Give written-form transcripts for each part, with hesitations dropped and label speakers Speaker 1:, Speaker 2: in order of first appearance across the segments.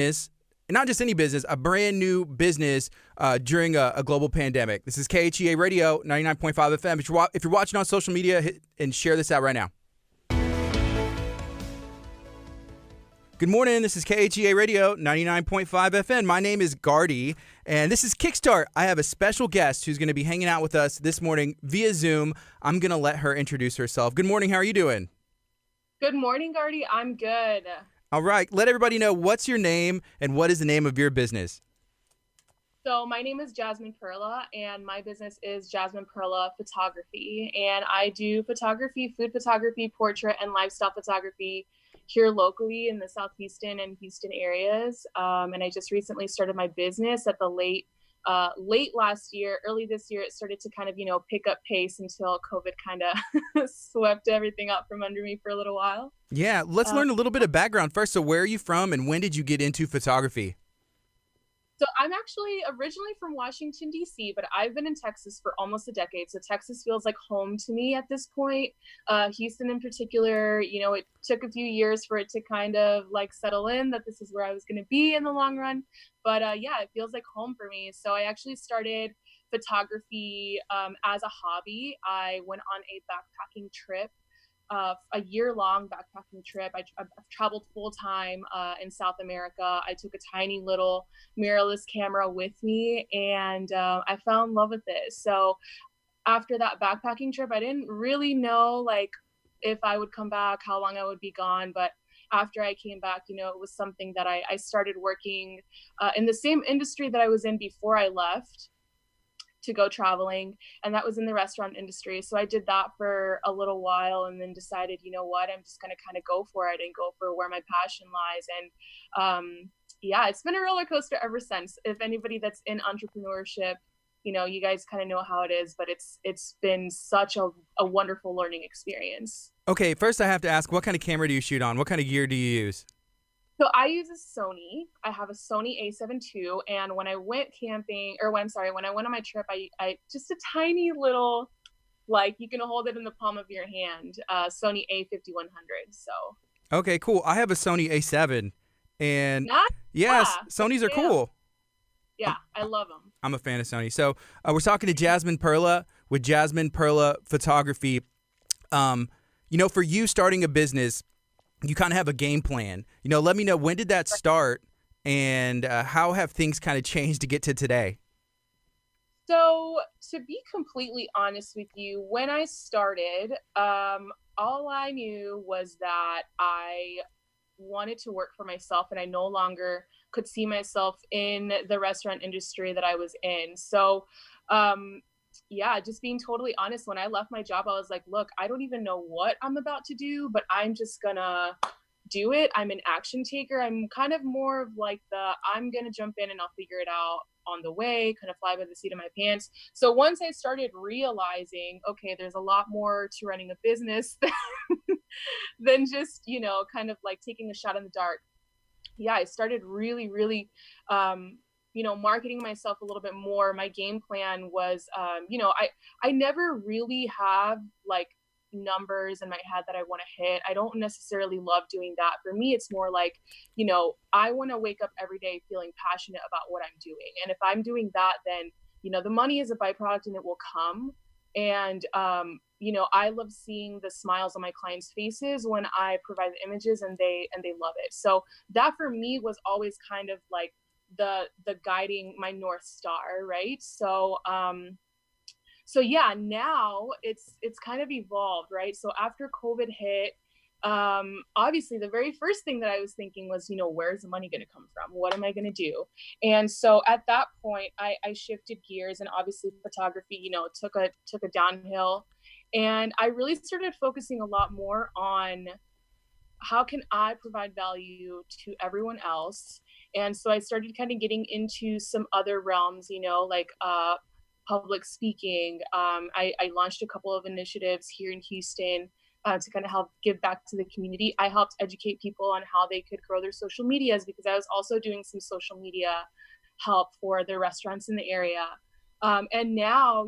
Speaker 1: Is and not just any business, a brand new business during a global pandemic. This is KHEA Radio, 99.5 FM. If you're watching on social media, hit and share this out right now. Good morning. This is KHEA Radio, 99.5 FM. My name is Gardy, and this is Kickstart. I have a special guest who's going to be hanging out with us this morning via Zoom. I'm going to let her introduce herself. Good morning. How are you doing?
Speaker 2: Good morning, Gardy. I'm good.
Speaker 1: All right. Let everybody know, what's your name and what is the name of your business?
Speaker 2: So my name is Jasmin Perla, and my business is Jasmin Perla Photography. And I do photography, food photography, portrait, and lifestyle photography here locally in the South Houston and Houston areas. And I just recently started my business at the late last year, early this year. It started to kind of, pick up pace until COVID kind of swept everything up from under me for a little while.
Speaker 1: Yeah, let's learn a little bit of background first. So where are you from and when did you get into photography?
Speaker 2: So I'm actually originally from Washington, D.C., but I've been in Texas for almost a decade. So Texas feels like home to me at this point. Houston in particular, it took a few years for it to kind of like settle in that this is where I was going to be in the long run. But yeah, it feels like home for me. So I actually started photography as a hobby. I went on a backpacking trip. A year-long backpacking trip. I've traveled full-time in South America. I took a tiny little mirrorless camera with me, and I fell in love with it. So after that backpacking trip, I didn't really know if I would come back, how long I would be gone. But after I came back, it was something that I started working in the same industry that I was in before I left to go traveling, and that was in the restaurant industry. So I did that for a little while and then decided, I'm just going to kind of go for it and go for where my passion lies. And yeah, it's been a roller coaster ever since. If anybody that's in entrepreneurship, you guys kind of know how it is, but it's been such a wonderful learning experience.
Speaker 1: Okay, first I have to ask, what kind of camera do you shoot on? What kind of gear do you use?
Speaker 2: So I use a Sony. I have a Sony A7 II, and when I went camping, when I went on my trip, I just a tiny little, you can hold it in the palm of your hand, Sony A5100. So.
Speaker 1: Okay, cool. I have a Sony A7, and
Speaker 2: Not,
Speaker 1: yes, Sonys are cool.
Speaker 2: Yeah, I love them.
Speaker 1: I'm a fan of Sony. So we're talking to Jasmin Perla with Jasmin Perla Photography. For you starting a business, you kind of have a game plan. Let me know, when did that start, and how have things kind of changed to get to today?
Speaker 2: So to be completely honest with you, when I started, all I knew was that I wanted to work for myself, and I no longer could see myself in the restaurant industry that I was in. So yeah, just being totally honest, when I left my job, I was like, look, I don't even know what I'm about to do, but I'm just gonna do it. I'm an action taker. I'm kind of more of I'm gonna jump in and I'll figure it out on the way, kind of fly by the seat of my pants. So once I started realizing, okay, there's a lot more to running a business than just, kind of taking a shot in the dark. Yeah, I started really, marketing myself a little bit more. My game plan was, I never really have numbers in my head that I want to hit. I don't necessarily love doing that. For me, it's more I want to wake up every day feeling passionate about what I'm doing. And if I'm doing that, then, the money is a byproduct and it will come. And, I love seeing the smiles on my clients' faces when I provide the images and they love it. So that for me was always kind of the guiding, my North Star, right? So yeah, now it's kind of evolved, right? So after COVID hit, obviously the very first thing that I was thinking was, where's the money going to come from? What am I going to do? And so at that point, I shifted gears, and obviously photography, took a downhill, and I really started focusing a lot more on how can I provide value to everyone else. And so I started kind of getting into some other realms, public speaking. I launched a couple of initiatives here in Houston to kind of help give back to the community. I helped educate people on how they could grow their social medias, because I was also doing some social media help for the restaurants in the area. And now,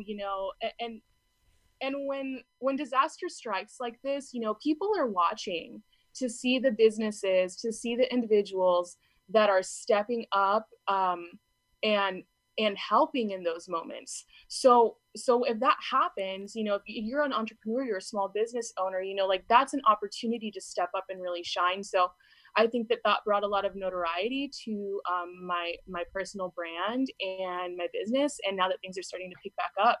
Speaker 2: and when disaster strikes like this, people are watching to see the businesses, to see the individuals that are stepping up and helping in those moments. So if that happens, if you're an entrepreneur, you're a small business owner, like that's an opportunity to step up and really shine. So I think that brought a lot of notoriety to my personal brand and my business. And now that things are starting to pick back up,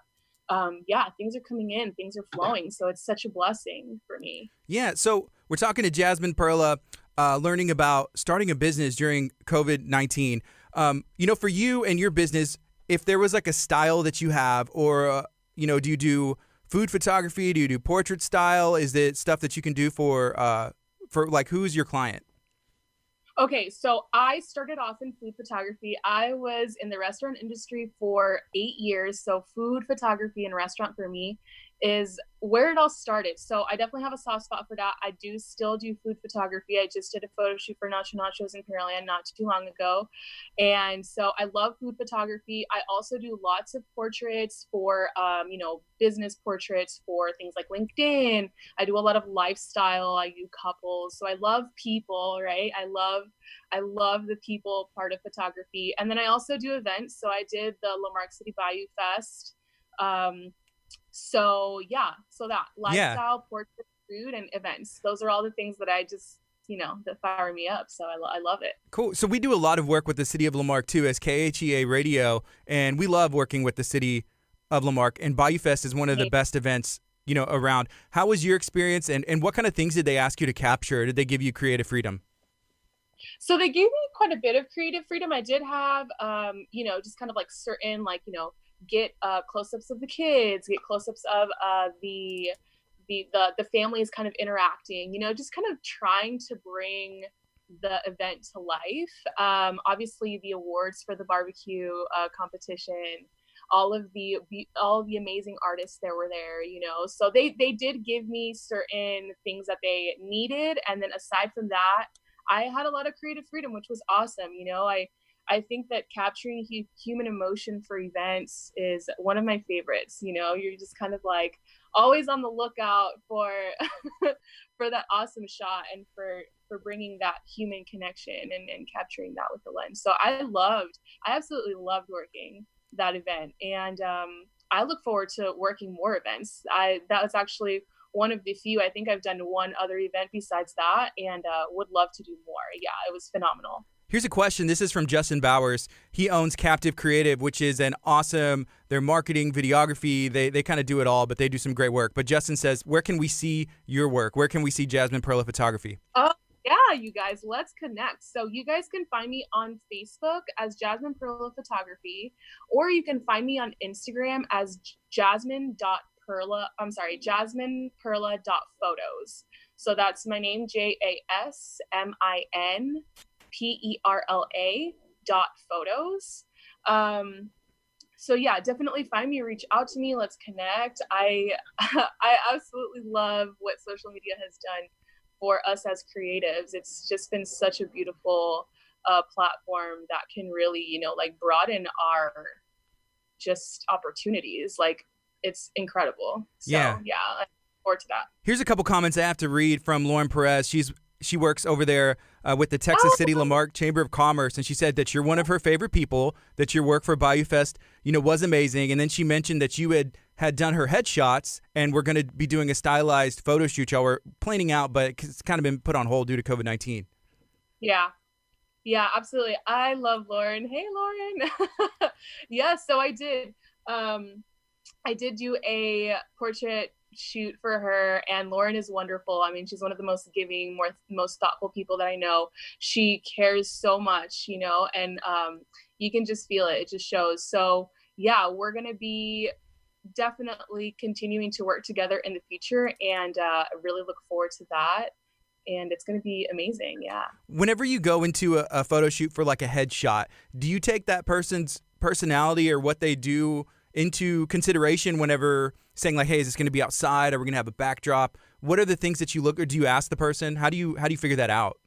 Speaker 2: things are coming in, things are flowing. So it's such a blessing for me.
Speaker 1: Yeah. So we're talking to Jasmin Perla, learning about starting a business during COVID-19. For you and your business, if there was like a style that you have, or, do you do food photography? Do you do portrait style? Is it stuff that you can do for like, who's your client?
Speaker 2: Okay, so I started off in food photography. I was in the restaurant industry for 8 years. So food photography and restaurant for me is where it all started. So I definitely have a soft spot for that. I do still do food photography. I just did a photo shoot for Nacho Nachos in Pearland not too long ago. And so I love food photography. I also do lots of portraits for, business portraits for things like LinkedIn. I do a lot of lifestyle. I do couples. So I love people, right? I love the people part of photography. And then I also do events. So I did the Lamarck City Bayou Fest. So that lifestyle, portrait, food, and events. Those are all the things that I just, that fire me up. So I love it.
Speaker 1: Cool. So we do a lot of work with the city of Lamarck too, as KHEA Radio, and we love working with the city of Lamarck. And Bayou Fest is one of the best events, around. How was your experience, and what kind of things did they ask you to capture? Did they give you creative freedom?
Speaker 2: So they gave me quite a bit of creative freedom. I did have, just kind of like certain, like, get close-ups of the kids, get close-ups of the families kind of interacting, just kind of trying to bring the event to life. Obviously the awards for the barbecue competition, all of the amazing artists that were there, so they did give me certain things that they needed. And then aside from that, I had a lot of creative freedom, which was awesome. I think that capturing human emotion for events is one of my favorites. You're just kind of like always on the lookout for for that awesome shot and for bringing that human connection and capturing that with the lens. So I absolutely loved working that event. And I look forward to working more events. That was actually one of the few. I think I've done one other event besides that, and would love to do more. Yeah, it was phenomenal.
Speaker 1: Here's a question. This is from Justin Bowers. He owns Captive Creative, which is an awesome, their marketing, videography, they kind of do it all, but they do some great work. But Justin says, where can we see your work? Where can we see Jasmin Perla Photography?
Speaker 2: Oh, yeah, you guys, let's connect. So you guys can find me on Facebook as Jasmin Perla Photography, or you can find me on Instagram as jasmin.perla, jasminperla.photos. So that's my name, JasminPerla.photos. So yeah, definitely find me, reach out to me, let's connect. I absolutely love what social media has done for us as creatives. It's just been such a beautiful platform that can really, like broaden our just opportunities. Like, it's incredible. So yeah, I look forward to that.
Speaker 1: Here's a couple comments I have to read from Lauren Perez. She works over there with the Texas City Lamarck Chamber of Commerce, and she said that you're one of her favorite people, that your work for Bayou Fest, was amazing. And then she mentioned that you had done her headshots, and we're going to be doing a stylized photo shoot y'all were planning out, but it's kind of been put on hold due to COVID-19.
Speaker 2: Yeah, absolutely. I love Lauren. Hey, Lauren. Yeah, so I did. I did do a portrait shoot for her, and Lauren is wonderful. I mean, she's one of the most giving, most thoughtful people that I know. She cares so much, and you can just feel it. It just shows. So yeah, we're going to be definitely continuing to work together in the future, and I really look forward to that. And it's going to be amazing. Yeah.
Speaker 1: Whenever you go into a photo shoot for like a headshot, do you take that person's personality or what they do into consideration whenever saying like, hey, is this going to be outside? Are we going to have a backdrop? What are the things that you look, or do you ask the person? How do you figure that out?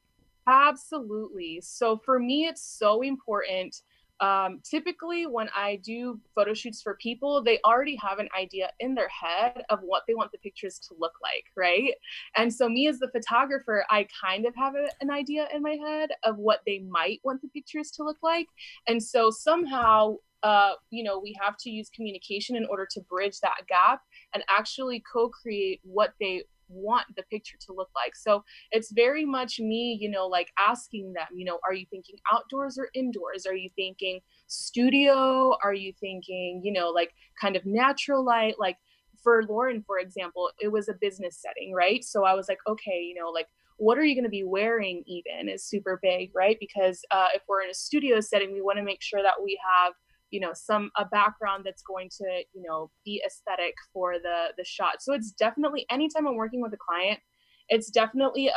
Speaker 2: Absolutely. So for me, it's so important Typically when I do photo shoots for people, they already have an idea in their head of what they want the pictures to look like, right? And so me as the photographer, I kind of have an idea in my head of what they might want the pictures to look like. And so somehow, we have to use communication in order to bridge that gap and actually co-create what they want the picture to look like. So it's very much me, like asking them, are you thinking outdoors or indoors? Are you thinking studio? Are you thinking, like kind of natural light? Like for Lauren, for example, it was a business setting, right? So I was like, okay, like what are you going to be wearing even is super big, right? Because if we're in a studio setting, we want to make sure that we have a background that's going to, be aesthetic for the shot. So it's definitely, anytime I'm working with a client, it's definitely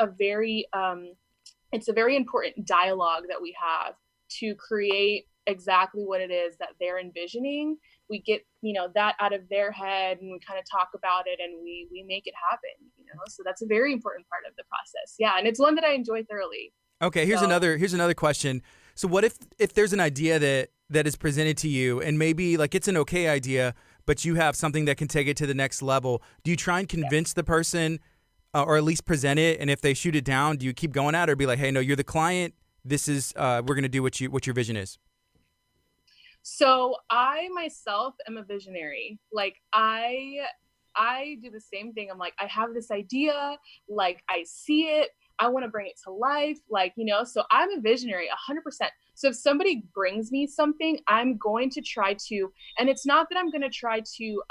Speaker 2: it's a very important dialogue that we have to create exactly what it is that they're envisioning. We get, that out of their head and we kind of talk about it and we make it happen, so that's a very important part of the process. Yeah. And it's one that I enjoy thoroughly.
Speaker 1: Okay. Here's another question. So what if there's an idea that is presented to you and maybe like it's an okay idea, but you have something that can take it to the next level? Do you try and convince the person or at least present it? And if they shoot it down, do you keep going at it or be like, hey, no, you're the client. This is, we're going to do what your vision is?
Speaker 2: So I myself am a visionary. Like I do the same thing. I'm like, I have this idea, like I see it. I want to bring it to life. Like, so I'm a visionary 100%. So if somebody brings me something, I'm going to try to, and it's not that I'm going to try to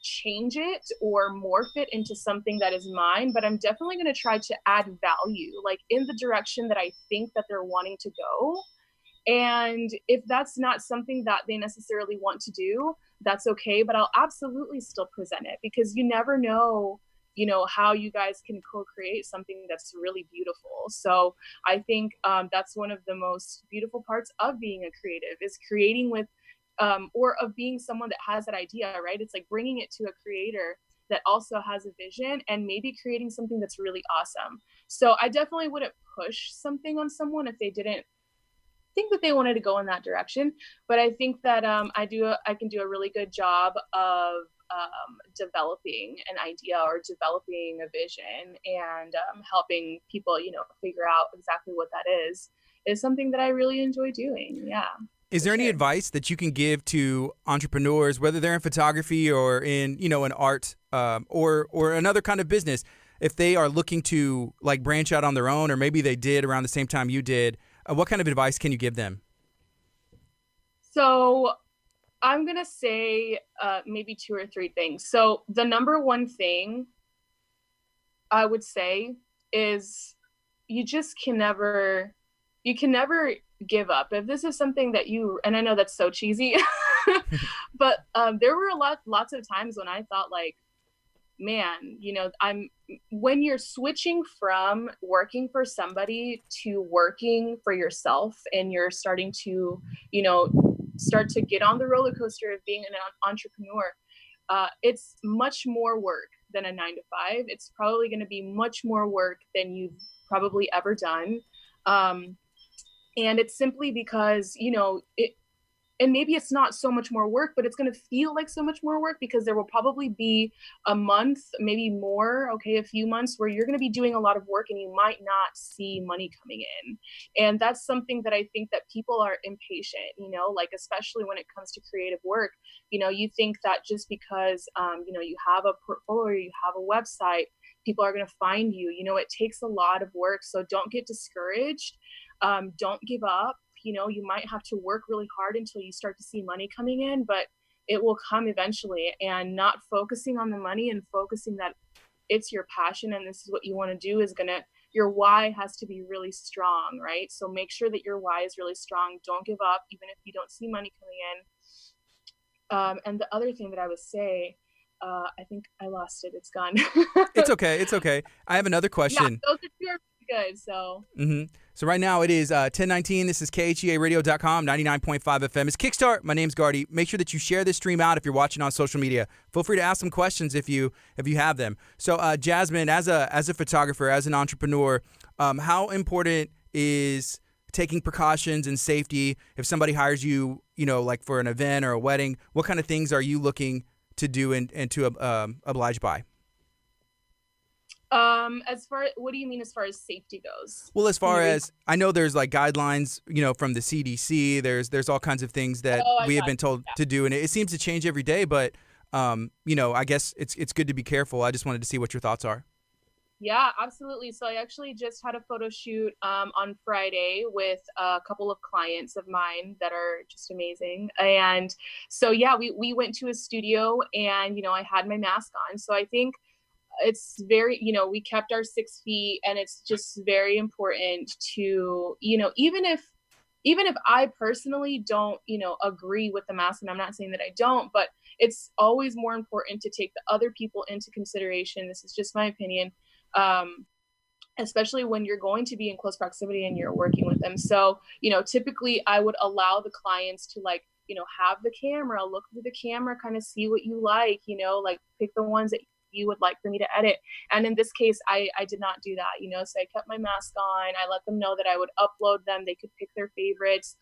Speaker 2: change it or morph it into something that is mine, but I'm definitely going to try to add value, like in the direction that I think that they're wanting to go. And if that's not something that they necessarily want to do, that's okay. But I'll absolutely still present it because you never know, how you guys can co-create something that's really beautiful. So I think that's one of the most beautiful parts of being a creative is creating with, or of being someone that has that idea, right? It's like bringing it to a creator that also has a vision and maybe creating something that's really awesome. So I definitely wouldn't push something on someone if they didn't think that they wanted to go in that direction. But I think that I can do a really good job of developing an idea or developing a vision and helping people, figure out exactly what that is something that I really enjoy doing. Yeah.
Speaker 1: Is there any advice that you can give to entrepreneurs, whether they're in photography or in, an art or another kind of business, if they are looking to like branch out on their own, or maybe they did around the same time you did? What kind of advice can you give them?
Speaker 2: So I'm going to say maybe 2 or 3 things. So the number one thing I would say is you can never give up. If this is something that and I know that's so cheesy, but there were lots of times when I thought like, man, when you're switching from working for somebody to working for yourself and you're starting to, start to get on the roller coaster of being an entrepreneur, it's much more work than a 9-to-5. It's probably going to be much more work than you've probably ever done. And it's simply because, and maybe it's not so much more work, but it's going to feel like so much more work because there will probably be a month, maybe more, a few months where you're going to be doing a lot of work and you might not see money coming in. And that's something that I think that people are impatient, like especially when it comes to creative work. You think that just because, you have a portfolio, you have a website, people are going to find you. It takes a lot of work. So don't get discouraged. Don't give up. You might have to work really hard until you start to see money coming in, but it will come eventually. And not focusing on the money and focusing that it's your passion and this is what you want to do your why has to be really strong, right? So make sure that your why is really strong. Don't give up, even if you don't see money coming in. And the other thing that I would say, I think I lost it. It's gone.
Speaker 1: It's okay. I have another question.
Speaker 2: Yeah, those are good. So.
Speaker 1: Mm-hmm. So right now it is 10:19. This is KHEARadio.com, 99.5 FM. It's Kickstart. My name's Gardy. Make sure that you share this stream out if you're watching on social media. Feel free to ask some questions if you have them. So Jasmin, as a photographer, as an entrepreneur, how important is taking precautions and safety, if somebody hires you, like for an event or a wedding, what kind of things are you looking to do and to oblige by?
Speaker 2: What do you mean as far as safety goes?
Speaker 1: Well, as far as I know, there's like guidelines, from the CDC. There's all kinds of things that we have been told to do, and it seems to change every day. But I guess it's good to be careful. I just wanted to see what your thoughts are.
Speaker 2: Yeah, absolutely. So I actually just had a photo shoot on Friday with a couple of clients of mine that are just amazing. And so, yeah, we went to a studio and, I had my mask on. So I think it's very, we kept our 6 feet, and it's just very important to, even if I personally don't, agree with the mask, and I'm not saying that I don't, but it's always more important to take the other people into consideration. This is just my opinion. Especially when you're going to be in close proximity and you're working with them. So, typically I would allow the clients to have the camera, look through the camera, kind of see what you like, pick the ones that you would like for me to edit. And in this case, I did not do that, so I kept my mask on. I let them know that I would upload them. They could pick their favorites.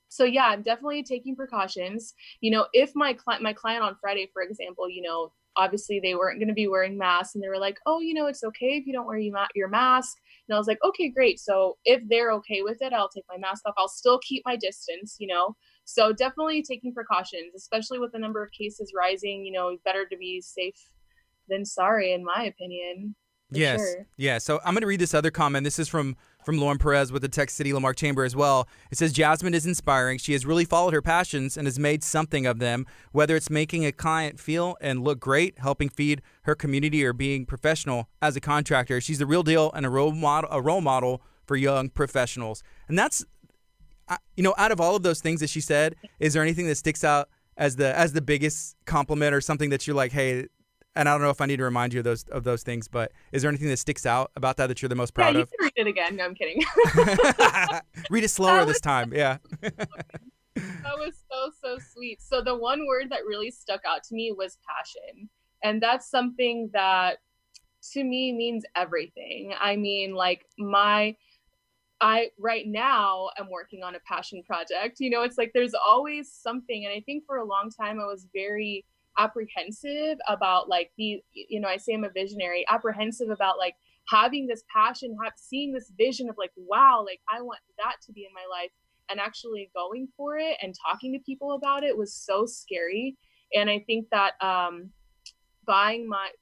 Speaker 2: So yeah, I'm definitely taking precautions. If my client on Friday, for example, obviously they weren't going to be wearing masks, and they were like, oh, it's okay if you don't wear your mask. And I was like, okay, great. So if they're okay with it, I'll take my mask off. I'll still keep my distance, So definitely taking precautions, especially with the number of cases rising, better to be safe than sorry, in my opinion.
Speaker 1: Yes.
Speaker 2: Sure.
Speaker 1: Yeah. So I'm going to read this other comment. This is from Lauren Perez with the Tech City Lamarck Chamber as well. It says, Jasmin is inspiring. She has really followed her passions and has made something of them, whether it's making a client feel and look great, helping feed her community, or being professional as a contractor. She's the real deal and a role model for young professionals. And that's, out of all of those things that she said, is there anything that sticks out as the biggest compliment, or something that you're like, hey, and I don't know if I need to remind you of those things, but is there anything that sticks out about that you're the most proud of?
Speaker 2: Yeah, you can read it again. No, I'm kidding.
Speaker 1: Read it slower this time. Yeah.
Speaker 2: That was so sweet. So the one word that really stuck out to me was passion. And that's something that to me means everything. I mean, like I right now am working on a passion project. It's like there's always something. And I think for a long time I was very apprehensive about I say I'm a visionary, apprehensive about having this passion, seeing this vision of wow, I want that to be in my life, and actually going for it and talking to people about it was so scary. And I think that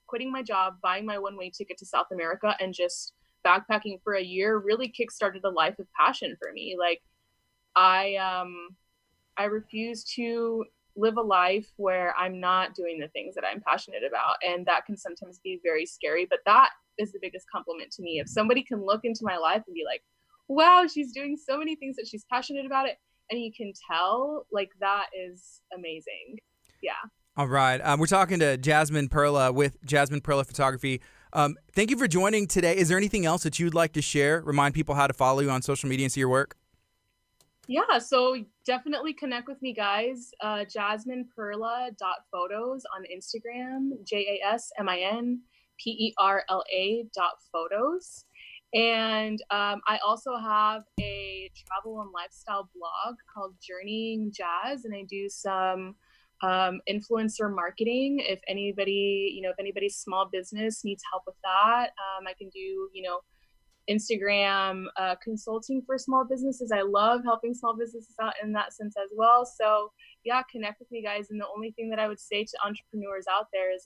Speaker 2: quitting my job, buying my one-way ticket to South America, and just backpacking for a year really kickstarted a life of passion for me. I refuse to live a life where I'm not doing the things that I'm passionate about. And that can sometimes be very scary, but that is the biggest compliment to me. If somebody can look into my life and be like, wow, she's doing so many things that she's passionate about it, and you can tell, that is amazing. Yeah.
Speaker 1: All right. We're talking to Jasmin Perla with Jasmin Perla Photography. Thank you for joining today. Is there anything else that you'd like to share? Remind people how to follow you on social media and see your work?
Speaker 2: Yeah, so definitely connect with me, guys. JasminPerla.photos on Instagram, JasminPerla.photos. And I also have a travel and lifestyle blog called Journeying Jazz, and I do some influencer marketing. If anybody's small business needs help with that, I can do, Instagram consulting for small businesses. I love helping small businesses out in that sense as well. So yeah, connect with me, guys. And the only thing that I would say to entrepreneurs out there is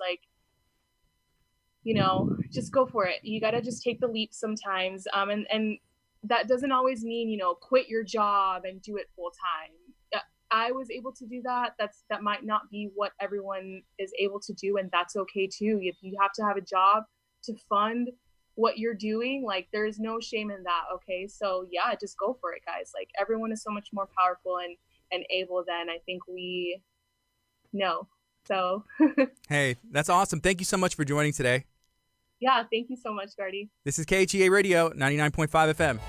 Speaker 2: just go for it. You got to just take the leap sometimes. And that doesn't always mean, quit your job and do it full time. I was able to do that. That might not be what everyone is able to do. And that's okay too. If you have to have a job to fund what you're doing, there's no shame in that. Okay. So yeah, just go for it, guys. Everyone is so much more powerful and able than I think we know. So
Speaker 1: hey, that's awesome. Thank you so much for joining today.
Speaker 2: Yeah. Thank you so much, Gardy.
Speaker 1: This is KHEA Radio 99.5 FM.